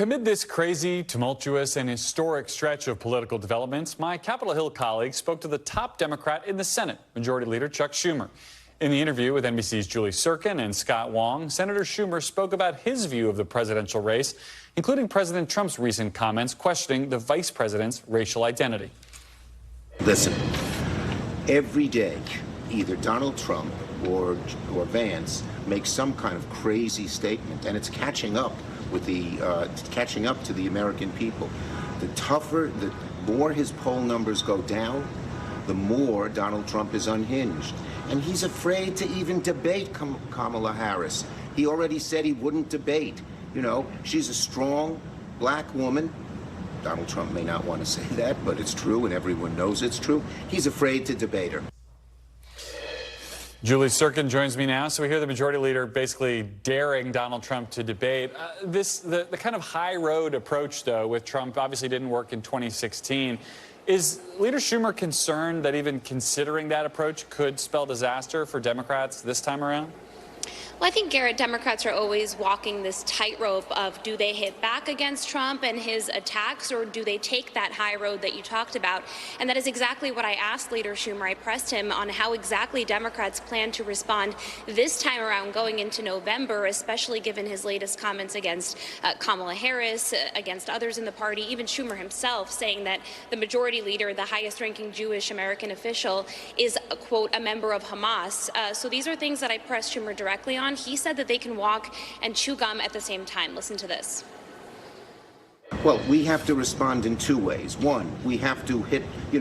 Amid this crazy, tumultuous, and historic stretch of political developments, my Capitol Hill colleague spoke to the top Democrat in the Senate, Majority Leader Chuck Schumer. In the interview with NBC's Julie Sirkin and Scott Wong, Senator Schumer spoke about his view of the presidential race, including President Trump's recent comments questioning the vice president's racial identity. Listen, every day, either Donald Trump or Vance makes some kind of crazy statement, and it's catching up with catching up to the American people. The more his poll numbers go down, the more Donald Trump is unhinged. And he's afraid to even debate Kamala Harris. He already said he wouldn't debate. You know, she's a strong black woman. Donald Trump may not want to say that, but it's true, and everyone knows it's true. He's afraid to debate her. Julie Sirkin joins me now. So we hear the Majority Leader basically daring Donald Trump to debate. The kind of high road approach, though, with Trump obviously didn't work in 2016. Is Leader Schumer concerned that even considering that approach could spell disaster for Democrats this time around? Well, I think, Garrett, Democrats are always walking this tightrope of do they hit back against Trump and his attacks, or do they take that high road that you talked about? And that is exactly what I asked Leader Schumer. I pressed him on how exactly Democrats plan to respond this time around going into November, especially given his latest comments against Kamala Harris, against others in the party, even Schumer himself saying that the Majority Leader, the highest-ranking Jewish American official, is, quote, a member of Hamas. So these are things that I pressed Schumer directly on. He said that they can walk and chew gum at the same time. Listen to this. Well, we have to respond in two ways. One, we have to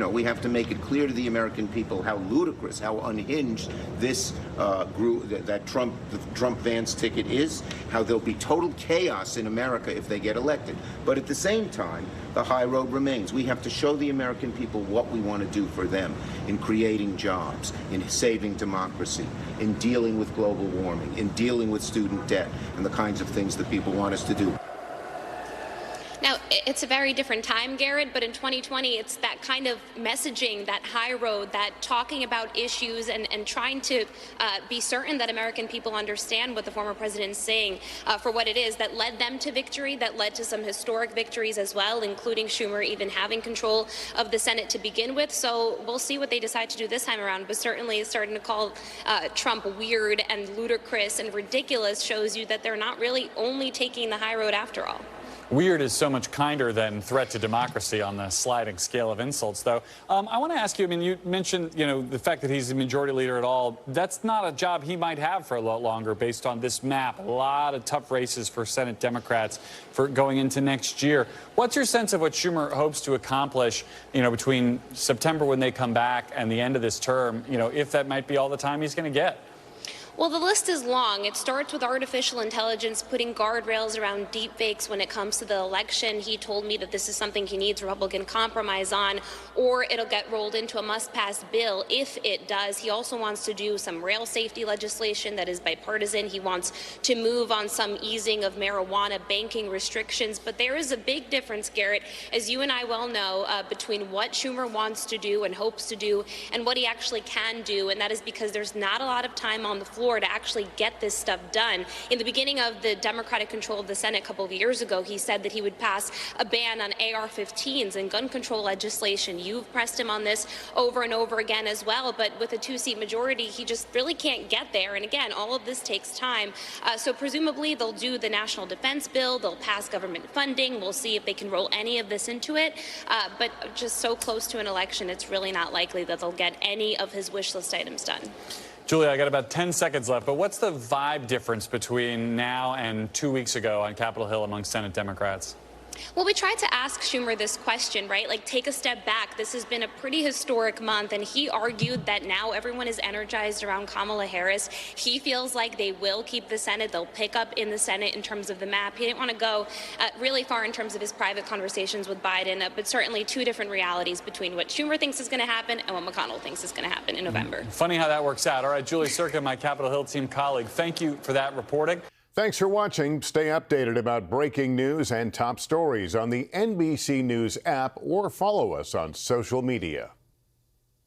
we have to make it clear to the American people how ludicrous, how unhinged this group, the Trump-Vance ticket is, how there'll be total chaos in America if they get elected. But at the same time, the high road remains. We have to show the American people what we want to do for them in creating jobs, in saving democracy, in dealing with global warming, in dealing with student debt, and the kinds of things that people want us to do. Now, it's a very different time, Garrett, but in 2020, it's that kind of messaging, that high road, that talking about issues and trying to be certain that American people understand what the former president is saying for what it is that led them to victory, that led to some historic victories as well, including Schumer even having control of the Senate to begin with. So we'll see what they decide to do this time around, but certainly starting to call Trump weird and ludicrous and ridiculous shows you that they're not really only taking the high road after all. Weird is so much kinder than threat to democracy on the sliding scale of insults, though. I want to ask you, I mean, you mentioned, the fact that he's the majority leader at all. That's not a job he might have for a lot longer based on this map. A lot of tough races for Senate Democrats for going into next year. What's your sense of what Schumer hopes to accomplish, between September when they come back and the end of this term, if that might be all the time he's going to get? Well, the list is long. It starts with artificial intelligence, putting guardrails around deepfakes when it comes to the election. He told me that this is something he needs Republican compromise on, or it'll get rolled into a must-pass bill if it does. He also wants to do some rail safety legislation that is bipartisan. He wants to move on some easing of marijuana banking restrictions. But there is a big difference, Garrett, as you and I well know, between what Schumer wants to do and hopes to do and what he actually can do, and that is because there's not a lot of time on the floor to actually get this stuff done. In the beginning of the Democratic control of the Senate a couple of years ago, he said that he would pass a ban on AR-15s and gun control legislation. You've pressed him on this over and over again as well, but with a two-seat majority, he just really can't get there. And again, all of this takes time. So presumably they'll do the national defense bill, they'll pass government funding, we'll see if they can roll any of this into it. But just so close to an election, it's really not likely that they'll get any of his wish list items done. Julia, I got about 10 seconds left, but what's the vibe difference between now and 2 weeks ago on Capitol Hill among Senate Democrats? Well, we tried to ask Schumer this question, right? Like, take a step back. This has been a pretty historic month, and he argued that now everyone is energized around Kamala Harris. He feels like they will keep the Senate. They'll pick up in the Senate in terms of the map. He didn't want to go really far in terms of his private conversations with Biden, but certainly two different realities between what Schumer thinks is going to happen and what McConnell thinks is going to happen in November. Funny how that works out. All right, Julie Sirkin, my Capitol Hill team colleague, thank you for that reporting. Thanks for watching. Stay updated about breaking news and top stories on the NBC News app or follow us on social media.